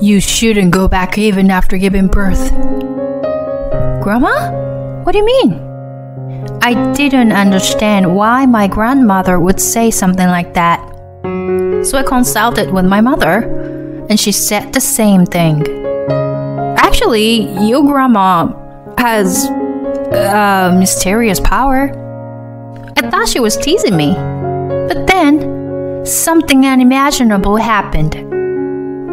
You shouldn't go back even after giving birth. Grandma? What do you mean? I didn't understand why my grandmother would say something like that. So I consulted with my mother, and she said the same thing. Actually, your grandma has a mysterious power. I thought she was teasing me. But then, something unimaginable happened.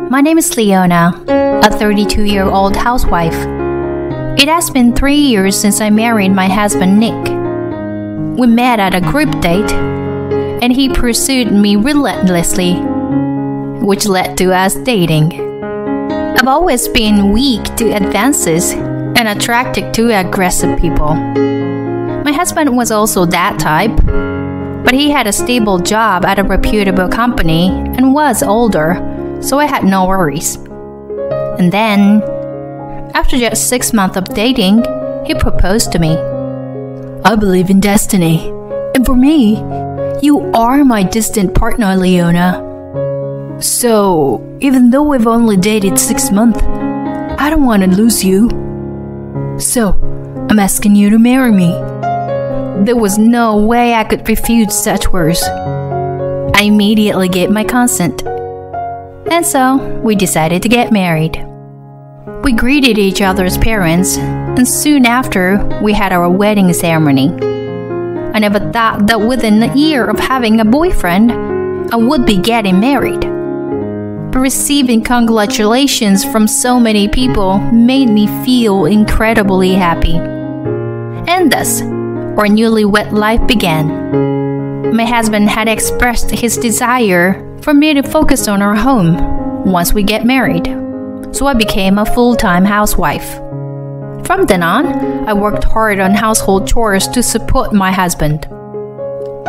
My name is Leona, a 32-year-old housewife. It has been 3 years since I married my husband Nick. We met at a group date, and he pursued me relentlessly, which led to us dating. I've always been weak to advances and attracted to aggressive people. My husband was also that type, but he had a stable job at a reputable company and was older, so I had no worries. And then, after just 6 months of dating, he proposed to me. I believe in destiny, and for me, you are my distant partner, Leona. So, even though we've only dated 6 months, I don't want to lose you. So, I'm asking you to marry me. There was no way I could refuse such words. I immediately gave my consent. And so, we decided to get married. We greeted each other's parents, and soon after, we had our wedding ceremony. I never thought that within a year of having a boyfriend, I would be getting married. But receiving congratulations from so many people made me feel incredibly happy. And thus, our newlywed life began. My husband had expressed his desire for me to focus on our home once we get married, so I became a full-time housewife. From then on, I worked hard on household chores to support my husband.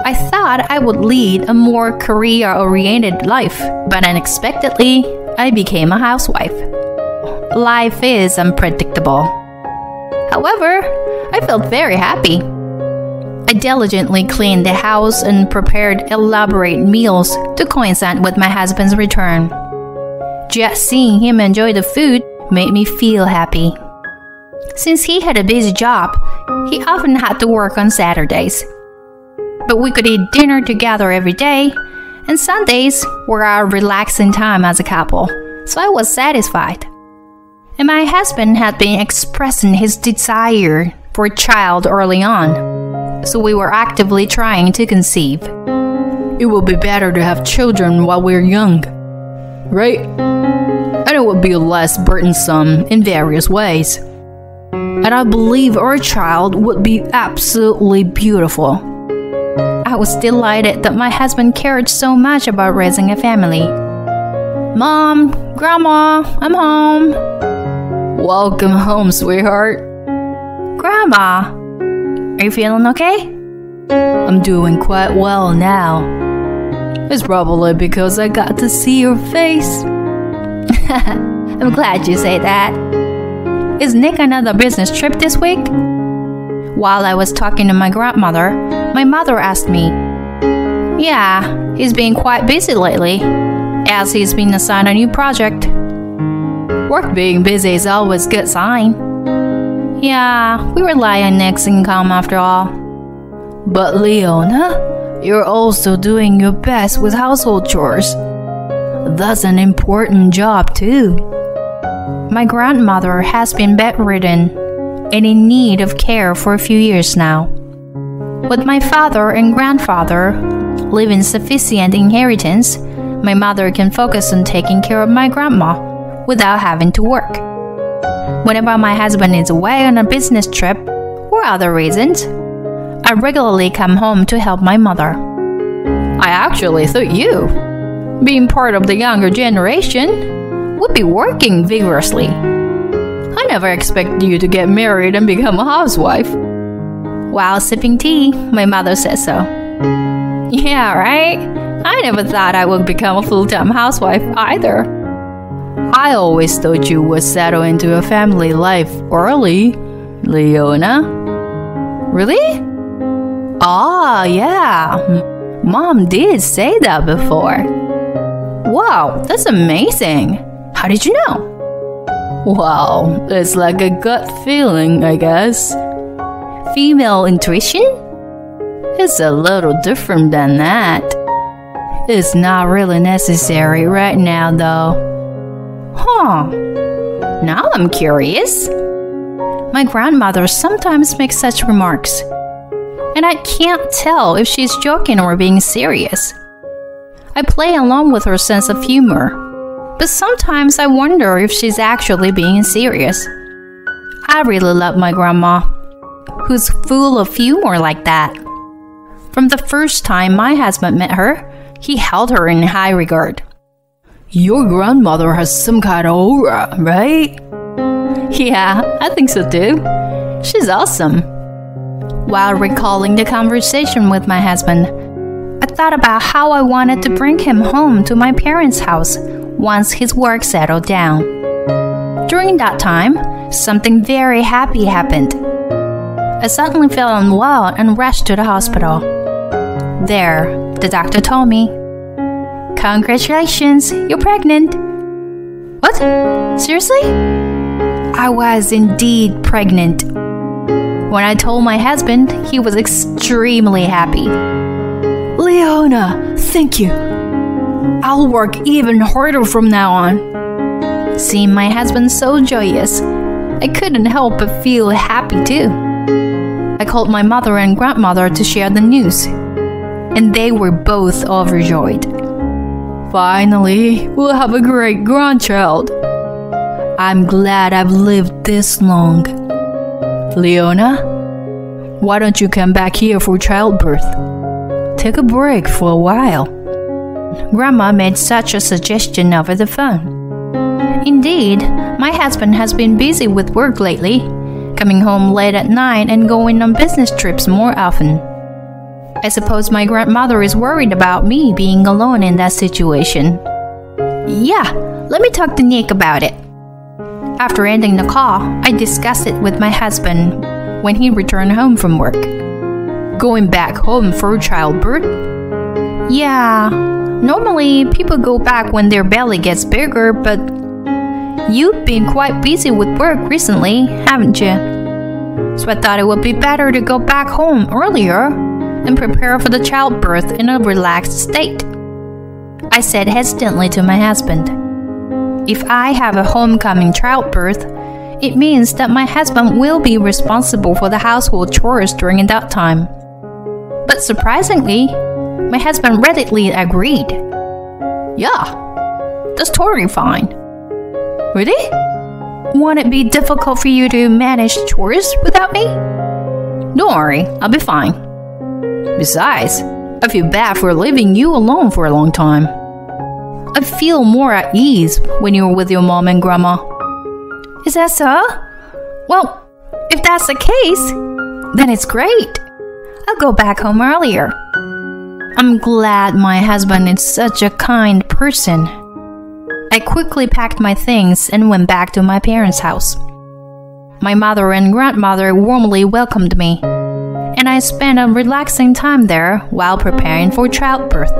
I thought I would lead a more career-oriented life, but unexpectedly, I became a housewife. Life is unpredictable. However, I felt very happy. I diligently cleaned the house and prepared elaborate meals to coincide with my husband's return. Just seeing him enjoy the food made me feel happy. Since he had a busy job, he often had to work on Saturdays. But we could eat dinner together every day, and Sundays were our relaxing time as a couple, so I was satisfied. And my husband had been expressing his desire for a child early on, so we were actively trying to conceive. It will be better to have children while we're young, right? And it would be less burdensome in various ways. And I believe our child would be absolutely beautiful. I was delighted that my husband cared so much about raising a family. Mom, Grandma, I'm home. Welcome home, sweetheart. Grandma, are you feeling okay? I'm doing quite well now. It's probably because I got to see your face. I'm glad you say that. Is Nick on another business trip this week? While I was talking to my grandmother, my mother asked me, Yeah, he's been quite busy lately, as he's been assigned a new project. Work being busy is always a good sign. Yeah, we rely on Nick's income after all. But Leona, you're also doing your best with household chores. That's an important job too. My grandmother has been bedridden and in need of care for a few years now. With my father and grandfather leaving sufficient inheritance, my mother can focus on taking care of my grandma without having to work. Whenever my husband is away on a business trip or other reasons, I regularly come home to help my mother. I actually thought you, being part of the younger generation, would be working vigorously. I never expected you to get married and become a housewife. While sipping tea, my mother said so. Yeah, right? I never thought I would become a full-time housewife either. I always thought you would settle into a family life early, Leona. Really? Ah, yeah. Mom did say that before. Wow, that's amazing. How did you know? Well, it's like a gut feeling, I guess. Female intuition? It's a little different than that. It's not really necessary right now, though. Huh. Now I'm curious. My grandmother sometimes makes such remarks, and I can't tell if she's joking or being serious. I play along with her sense of humor, but sometimes I wonder if she's actually being serious. I really love my grandma, who's full of humor like that. From the first time my husband met her, he held her in high regard. Your grandmother has some kind of aura, right? Yeah, I think so too. She's awesome. While recalling the conversation with my husband, I thought about how I wanted to bring him home to my parents' house once his work settled down. During that time, something very happy happened. I suddenly felt unwell and rushed to the hospital. There, the doctor told me, "Congratulations, you're pregnant." What? Seriously? I was indeed pregnant. When I told my husband, he was extremely happy. "Leona, thank you. I'll work even harder from now on." Seeing my husband so joyous, I couldn't help but feel happy too. I called my mother and grandmother to share the news, and they were both overjoyed. Finally, we'll have a great grandchild. I'm glad I've lived this long. Leona, why don't you come back here for childbirth? Take a break for a while. Grandma made such a suggestion over the phone. Indeed, my husband has been busy with work lately, coming home late at night and going on business trips more often. I suppose my grandmother is worried about me being alone in that situation. Yeah, let me talk to Nick about it. After ending the call, I discussed it with my husband when he returned home from work. Going back home for childbirth? Yeah, normally people go back when their belly gets bigger, but you've been quite busy with work recently, haven't you? So I thought it would be better to go back home earlier and prepare for the childbirth in a relaxed state. I said hesitantly to my husband, if I have a homecoming childbirth, it means that my husband will be responsible for the household chores during that time. But surprisingly, my husband readily agreed. Yeah, that's totally fine. Really? Won't it be difficult for you to manage chores without me? Don't worry, I'll be fine. Besides, I feel bad for leaving you alone for a long time. I feel more at ease when you're with your mom and grandma. Is that so? Well, if that's the case, then it's great. I'll go back home earlier. I'm glad my husband is such a kind person. I quickly packed my things and went back to my parents' house. My mother and grandmother warmly welcomed me, and I spent a relaxing time there while preparing for childbirth.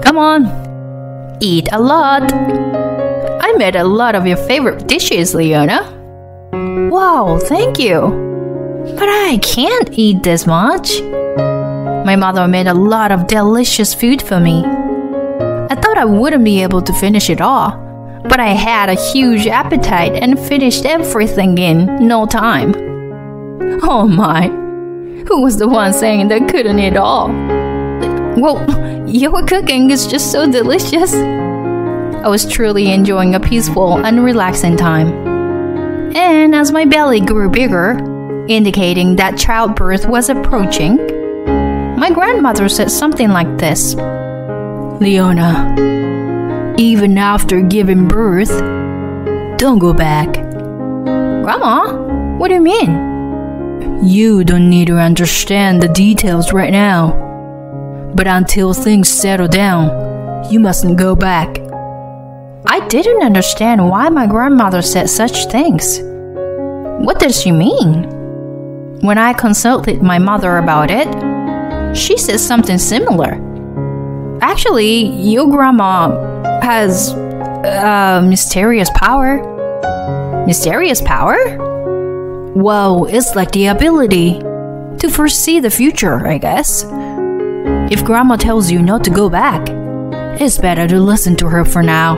Come on, eat a lot. I made a lot of your favorite dishes, Leona. Wow, thank you. But I can't eat this much. My mother made a lot of delicious food for me. I thought I wouldn't be able to finish it all, but I had a huge appetite and finished everything in no time. Oh my, who was the one saying they couldn't eat all? Well, your cooking is just so delicious. I was truly enjoying a peaceful and relaxing time. And as my belly grew bigger, indicating that childbirth was approaching, my grandmother said something like this. Leona, even after giving birth, don't go back. Grandma, what do you mean? You don't need to understand the details right now. But until things settle down, you mustn't go back. I didn't understand why my grandmother said such things. What does she mean? When I consulted my mother about it, she said something similar. Actually, your grandma has Mysterious power. Mysterious power? Well, it's like the ability to foresee the future, I guess. If Grandma tells you not to go back, it's better to listen to her for now.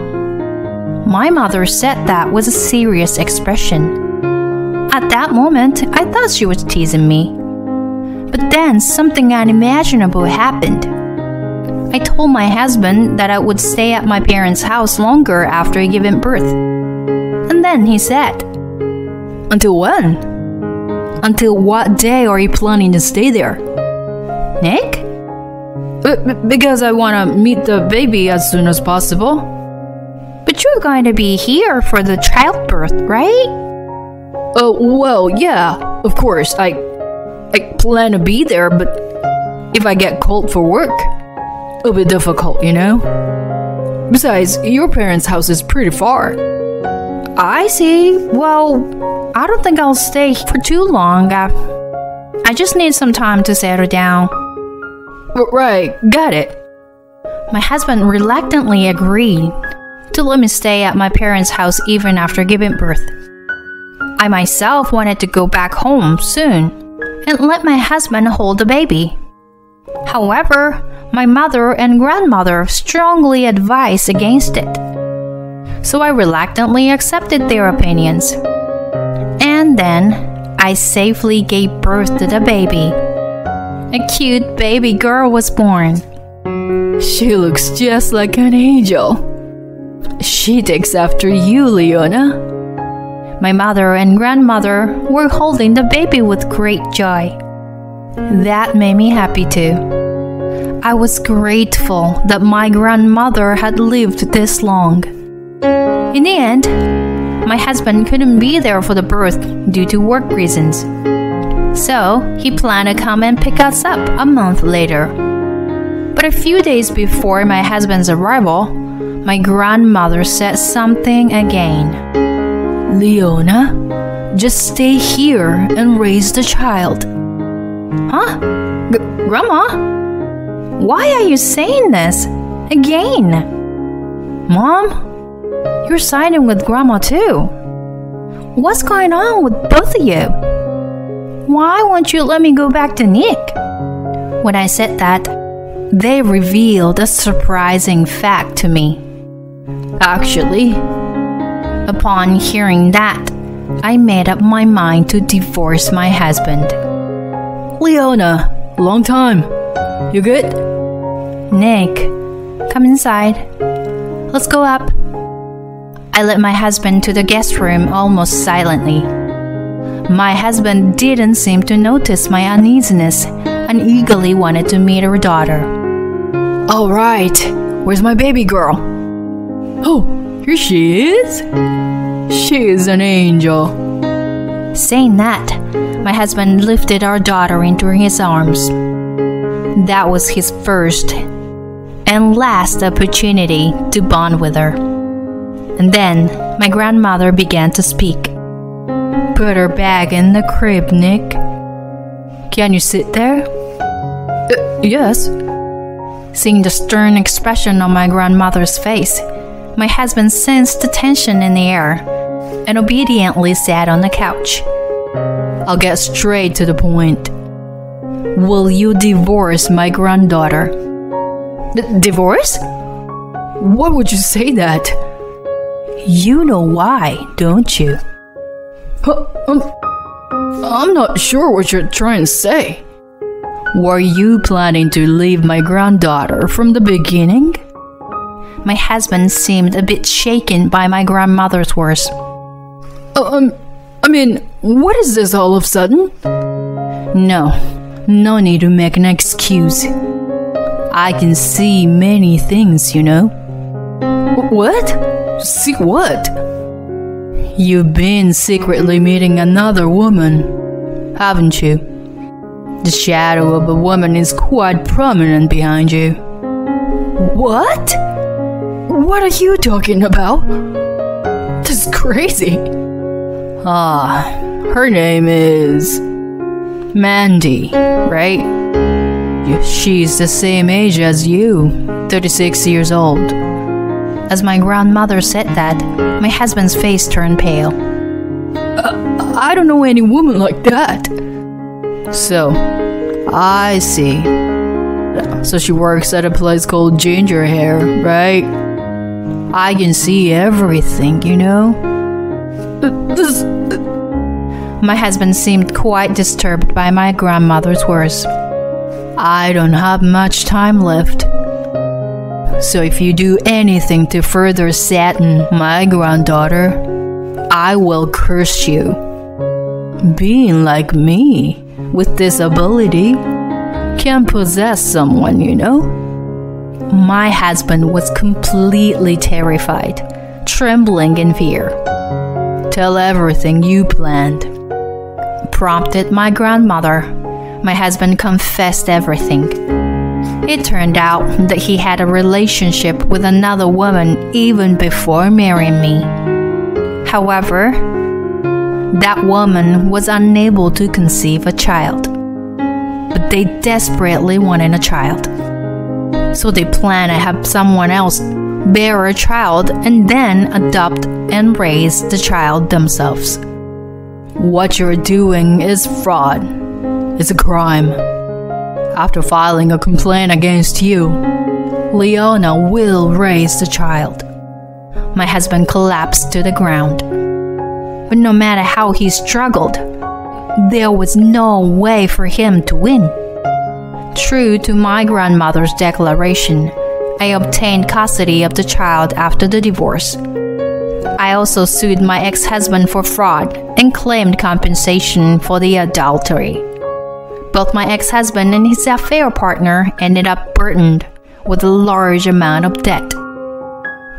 My mother said that with a serious expression. At that moment, I thought she was teasing me. But then something unimaginable happened. I told my husband that I would stay at my parents' house longer after giving birth. And then he said, "Until when? Until what day are you planning to stay there?" "Nick?" Because I want to meet the baby as soon as possible." "But you're going to be here for the childbirth, right?" "Oh, well, yeah, of course. I plan to be there, but if I get called for work, it'll be difficult, you know? Besides, your parents' house is pretty far." "I see. Well, I don't think I'll stay for too long. I just need some time to settle down." "Right, got it." My husband reluctantly agreed to let me stay at my parents' house even after giving birth. I myself wanted to go back home soon and let my husband hold the baby. However, my mother and grandmother strongly advised against it. So I reluctantly accepted their opinions. And then I safely gave birth to the baby. A cute baby girl was born. She looks just like an angel. She takes after you, Leona. My mother and grandmother were holding the baby with great joy. That made me happy too. I was grateful that my grandmother had lived this long. In the end, my husband couldn't be there for the birth due to work reasons. So he planned to come and pick us up a month later. But a few days before my husband's arrival, my grandmother said something again. "Leona, just stay here and raise the child." "Huh? Grandma? Why are you saying this again?" "Mom, you're siding with Grandma too. What's going on with both of you? Why won't you let me go back to Nick?" When I said that, they revealed a surprising fact to me. Actually, upon hearing that, I made up my mind to divorce my husband. "Leona, long time. You good?" "Nick, come inside. Let's go up." I led my husband to the guest room almost silently. My husband didn't seem to notice my uneasiness and eagerly wanted to meet her daughter. "All right, where's my baby girl?" "Oh, here she is. She is an angel." Saying that, my husband lifted our daughter into his arms. That was his first and last opportunity to bond with her. And then my grandmother began to speak. "Put her back in the crib, Nick. Can you sit there?" Yes." Seeing the stern expression on my grandmother's face, my husband sensed the tension in the air and obediently sat on the couch. "I'll get straight to the point. Will you divorce my granddaughter?" Divorce? What would you say that? You know why, don't you? I'm not sure what you're trying to say. Were you planning to leave my granddaughter from the beginning? My husband seemed a bit shaken by my grandmother's words. What is this all of a sudden? No need to make an excuse. I can see many things, you know. What? See what? You've been secretly meeting another woman, haven't you? The shadow of a woman is quite prominent behind you. What? What are you talking about? This is crazy. Her name is Mandy, right? She's the same age as you, 36 years old. As my grandmother said that, my husband's face turned pale. I don't know any woman like that. So, I see. So she works at a place called Ginger Hair, right? I can see everything, you know? My husband seemed quite disturbed by my grandmother's words. I don't have much time left. So if you do anything to further sadden my granddaughter, I will curse you. Being like me, with this ability, can possess someone, you know? My husband was completely terrified, trembling in fear. Tell everything you planned, prompted my grandmother. My husband confessed everything. It turned out that he had a relationship with another woman even before marrying me. However, that woman was unable to conceive a child, but they desperately wanted a child. So they planned to have someone else bear a child and then adopt and raise the child themselves. What you're doing is fraud. It's a crime. After filing a complaint against you, Leona will raise the child. My husband collapsed to the ground. But no matter how he struggled, there was no way for him to win. True to my grandmother's declaration, I obtained custody of the child after the divorce. I also sued my ex-husband for fraud and claimed compensation for the adultery. Both my ex-husband and his affair partner ended up burdened with a large amount of debt.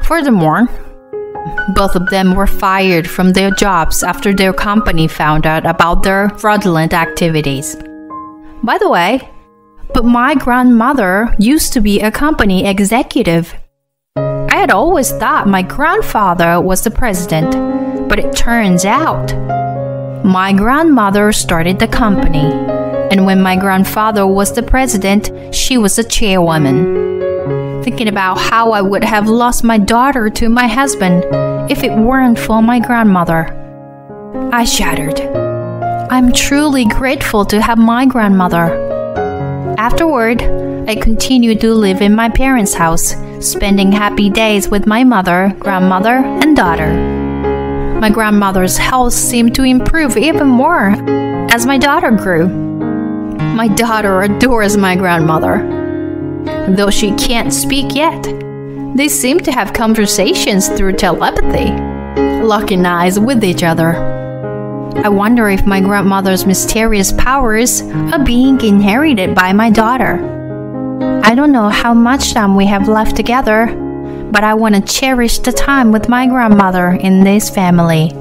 Furthermore, both of them were fired from their jobs after their company found out about their fraudulent activities. By the way, but my grandmother used to be a company executive. I had always thought my grandfather was the president, but it turns out my grandmother started the company, and when my grandfather was the president, she was the chairwoman. Thinking about how I would have lost my daughter to my husband if it weren't for my grandmother, I shuddered. I'm truly grateful to have my grandmother. Afterward, I continued to live in my parents' house, spending happy days with my mother, grandmother, and daughter. My grandmother's health seemed to improve even more as my daughter grew. My daughter adores my grandmother. Though she can't speak yet, they seem to have conversations through telepathy, locking eyes with each other. I wonder if my grandmother's mysterious powers are being inherited by my daughter. I don't know how much time we have left together, but I want to cherish the time with my grandmother in this family.